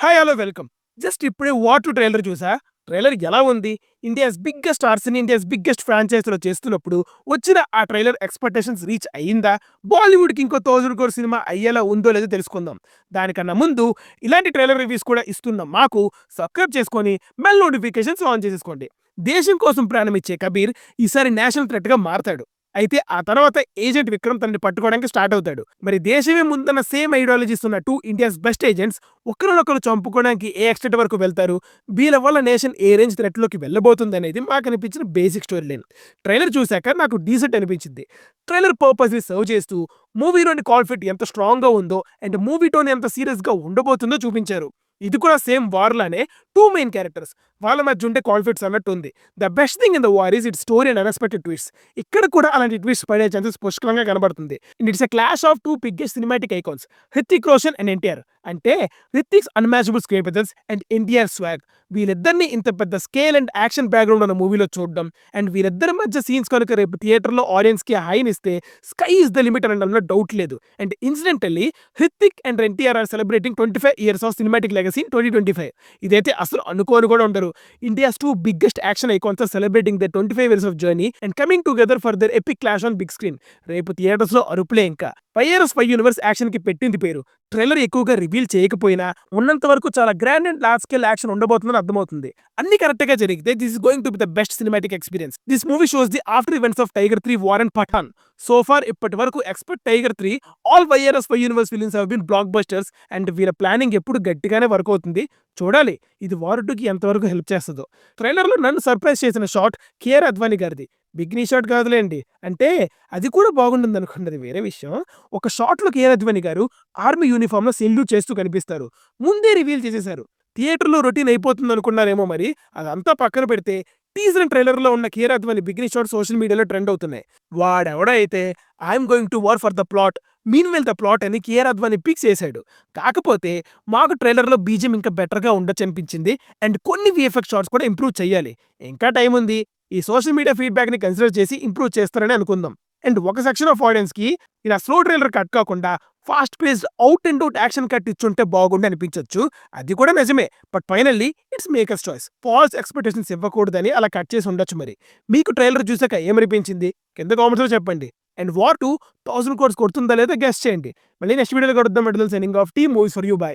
Hi hello welcome. Just ఇప్పుడే 'war 2' trailer చూసా. Trailer ఎలా ఉంది? India's biggest stars in India's biggest ఫ్రాంచైజీలో చేస్తున్నప్పుడు వచ్చిన ఆ ట్రైలర్ ఎక్స్‌పెక్టేషన్స్ రీచ్ అయిందా? బాలీవుడ్‌కి ఇంకో 1000 కోర్ సినిమా అయ్యేలా ఉందో లేదో తెలుసుకుందాం. దానికన్నా ముందు ఇలాంటి ట్రైలర్ రివ్యూస్ కూడా ఇస్తున్న మాకు సబ్‌స్క్రైబ్ చేసుకొని బెల్ నోటిఫికేషన్స్ ఆన్ చేసేసుకోండి. దేశం కోసం ప్రాణమిచ్చే కబీర్ ఈసారి నేషనల్ థ్రెట్‌గా మారతాడు. అయితే ఆ తర్వాత ఏజెంట్ విక్రమ్ తనని పట్టుకోవడానికి స్టార్ట్ అవుతాడు. మరి దేశమే ముందన్న సేమ్ ఐడియాలజీస్ ఉన్న 2 ఇండియాస్ బెస్ట్ ఏజెంట్స్ ఒకరినొకరు చంపుకోవడానికి ఏ ఎక్స్‌టెంట్ వరకు వెళ్తారు? వీళ్ళ వల్ల నేషన్ ఏ రేంజ్ థ్రెట్‌లోకి వెళ్ళబోతుందనేది మాకనిపించిన బేసిక్ స్టోరీ లైన్. ట్రైలర్ చూసాక నాకు డీసెంట్ అనిపించింది. ట్రైలర్ పర్పస్‌ని సర్వ్ చేస్తూ మూవీలోని కాన్ఫ్లిక్ట్ ఎంత స్ట్రాంగ్‌గా ఉందో అండ్ మూవీ టోన్ ఎంత సీరియస్‌గా ఉండబోతుందో చూపించారు. ఇది కూడా సేమ్ వార్ లానే 2 మెయిన్ క్యారెక్టర్స్. వాళ్ళ మధ్య ఉండే కాన్ఫ్లిక్ట్స్ అన్నట్టుంది. The best thing in the war is its story and unexpected twists. ఇక్కడ కూడా అలాంటి ట్విస్ట్ పడే ఛాన్సెస్ పుష్కలంగా కనబడుతుంది. And it's a clash of 2 biggest cinematic icons, Hrithik Roshan and NTR. అంటే Hrithik's unmatchable screen presence and NTR swag. వీళ్ళిద్దరిని ఇంత పెద్ద స్కేల్ అండ్ యాక్షన్ బ్యాక్‌గ్రౌండ్ ఉన్న మూవీలో చూడడం అండ్ వీరిద్దరి మధ్య సీన్స్ కనుక రేపు థియేటర్‌లో ఆడియన్స్‌కి హైనిస్తే స్కై ఈస్ ద లిమిట్ అనడంలో డౌట్ లేదు. And incidentally Hrithik and NTR are celebrating 25 years of cinematic legacy in 2025. ఇదైతే అసలు అనుకోని కూడా ఉండరు. India's 2 biggest action icons are celebrating their 25 years of journey and coming together for their epic clash on big screen. రేపు థియేటర్స్‌లో అరుపులే ఇంకా. 5 years 5 universe యాక్షన్‌కి పెట్టింది పేరు. ట్రైలర్ ఎక్కువగా రివీల్ చేయకపోయినా ఉన్నంత వరకు చాలా grand and large scale action ఉండబోతుందని అర్థమవుతుంది. అన్ని కరెక్ట్‌గా జరిగితే this is going to be the best cinematic experience. This movie shows the after events of 'Tiger 3' War and 'Pathaan'. So far ఇప్పటి వరకు expect 'Tiger 3'. All 5 years 5 universe films have been blockbusters and వీళ్ళ planning ఎప్పుడు గట్టిగానే work అవుతుంది. చూడాలి ఇది 'war 2'కి ఎంతవరకు help చేస్తదో. ట్రైలర్‌లో నన్ను సర్ప్రైజ్ చేసిన షాట్ కేఆర్ అద్వానీ గారిది. బిగ్నీ షాట్ కాదులేండి. అంటే అది కూడా బాగుంటుందనుకోండి, అది వేరే విషయం. ఒక షాట్‌లో కేఆర్ అద్వానీ గారు ఆర్మీ యూనిఫామ్‌లో సెల్యూట్ చేస్తూ కనిపిస్తారు. ముందే రివీల్ చేసేశారు. థియేటర్‌లో రొటీన్ అయిపోతుందనుకున్నారేమో మరి. అదంతా పక్కన పెడితే టీజర్ అండ్ ట్రైలర్‌లో ఉన్న కేఆర్ అద్వానీ బిగ్నీ షాట్ సోషల్ మీడియాలో ట్రెండ్ అవుతున్నాయి. వాడెవడో అయితే I'm going to war for the plot, మీన్‌వెల్ the plot అని కేఆర్ అద్వానీ పిక్స్ ఏసాడు. కాకపోతే మాకు ట్రైలర్‌లో బీజీఎం ఇంకా బెటర్‌గా ఉండొచ్చనిపించింది. అండ్ కొన్ని వీఎఫ్ఎక్స్ షాట్స్ కూడా ఇంప్రూవ్ చేయాలి. ఇంకా టైం ఉంది. ఈ సోషల్ మీడియా ఫీడ్‌బ్యాక్‌ని కన్సిడర్ చేసి ఇంప్రూవ్ చేస్తారని అనుకుందాం. అండ్ ఒక సెక్షన్ ఆఫ్ ఆడియన్స్‌కి ఇలా స్లో ట్రైలర్ కట్ కాకుండా fast paced out and out action cut ఇచ్చుంటే బాగుండు అనిపించొచ్చు. అది కూడా నిజమే. But finally it's makers choice. False expectations ఇవ్వకూడదని అలా కట్ చేసి ఉండొచ్చు మరి. మీకు ట్రైలర్ చూసాక ఏమనిపించింది? కింద కామెంట్స్‌లో చెప్పండి. అండ్ వార్ 2 1000 కోట్స్ కొడుతుందా లేదా గెస్ చేయండి. మళ్ళీ నెక్స్ట్ వీడియోలో కలుద్దాం. Signing off team movies for you. By.